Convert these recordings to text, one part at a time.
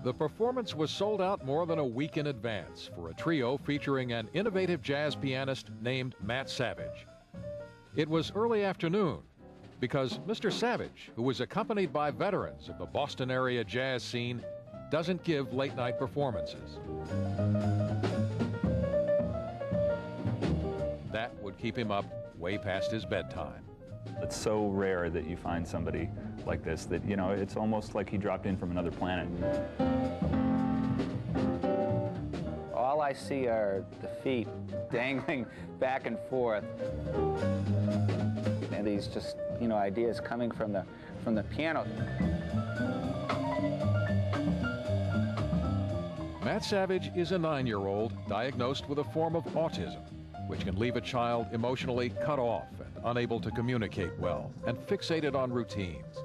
The performance was sold out more than a week in advance for a trio featuring an innovative jazz pianist named Matt Savage. It was early afternoon because Mr. Savage, who was accompanied by veterans of the Boston area jazz scene, doesn't give late-night performances. That would keep him up way past his bedtime. It's so rare that you find somebody like this that, you know, it's almost like he dropped in from another planet. All I see are the feet dangling back and forth. And these just, you know, ideas coming from the piano. Matt Savage is a 9-year-old diagnosed with a form of autism, which can leave a child emotionally cut off and unable to communicate well and fixated on routines.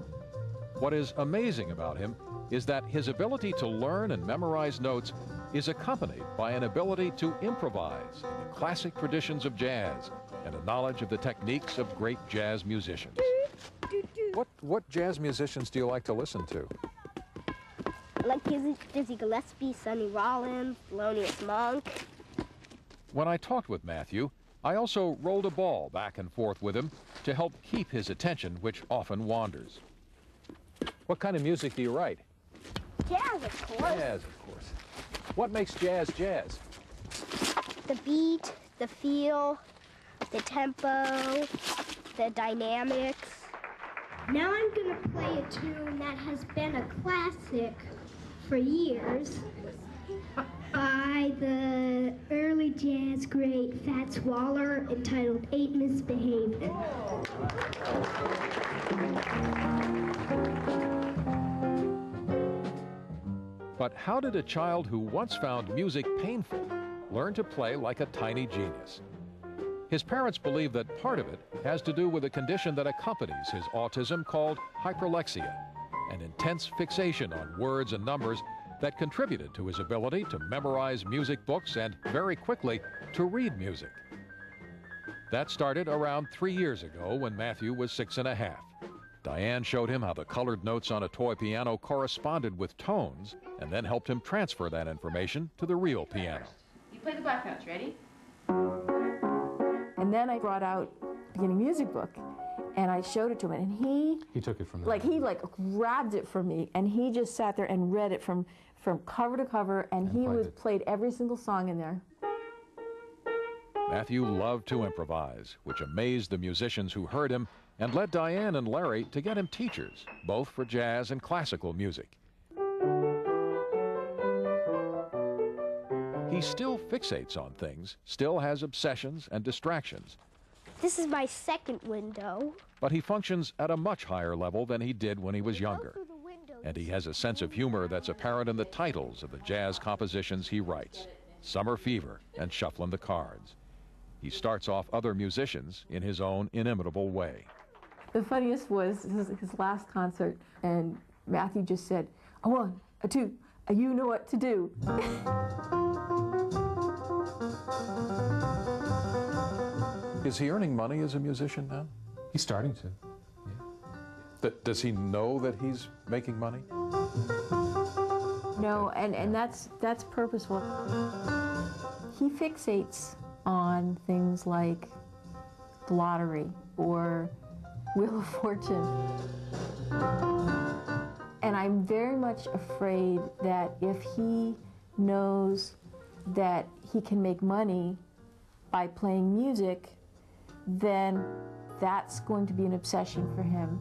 What is amazing about him is that his ability to learn and memorize notes is accompanied by an ability to improvise in the classic traditions of jazz and a knowledge of the techniques of great jazz musicians. What jazz musicians do you like to listen to? Like Dizzy Gillespie, Sonny Rollins, Thelonious Monk. When I talked with Matthew, I also rolled a ball back and forth with him to help keep his attention, which often wanders. What kind of music do you write? Jazz, of course. Jazz, of course. What makes jazz jazz? The beat, the feel, the tempo, the dynamics. Now I'm going to play a tune that has been a classic for years by the early jazz great Fats Waller, entitled Ain't Misbehavin'. But how did a child who once found music painful learn to play like a tiny genius? His parents believe that part of it has to do with a condition that accompanies his autism called hyperlexia, an intense fixation on words and numbers that contributed to his ability to memorize music books and, very quickly, to read music. That started around 3 years ago when Matthew was 6½. Diane showed him how the colored notes on a toy piano corresponded with tones and then helped him transfer that information to the real piano. You play the black notes, ready? And then I brought out beginning music book, and I showed it to him, and he took it from there. Like, he grabbed it from me, and he just sat there and read it from cover to cover, and he played every single song in there. Matthew loved to improvise, which amazed the musicians who heard him and led Diane and Larry to get him teachers, both for jazz and classical music. He still fixates on things, still has obsessions and distractions. This is my second window. But he functions at a much higher level than he did when he was younger. And he has a sense of humor that's apparent in the titles of the jazz compositions he writes, Summer Fever and Shufflin' the Cards. He starts off other musicians in his own inimitable way. The funniest was his last concert, and Matthew just said, a 1, a 2, a you know what to do. Is he earning money as a musician now? He's starting to. Yeah. Does he know that he's making money? No, and that's purposeful. He fixates on things like the lottery or Wheel of Fortune. And I'm very much afraid that if he knows that he can make money by playing music, then that's going to be an obsession for him.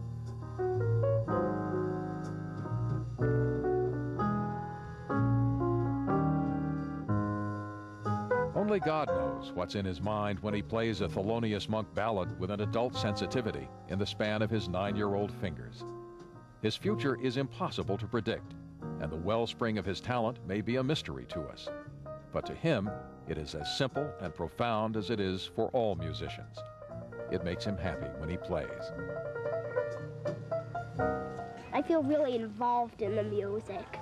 Only God knows what's in his mind when he plays a Thelonious Monk ballad with an adult sensitivity in the span of his 9-year-old fingers. His future is impossible to predict, and the wellspring of his talent may be a mystery to us. But to him, it is as simple and profound as it is for all musicians. It makes him happy when he plays. I feel really involved in the music.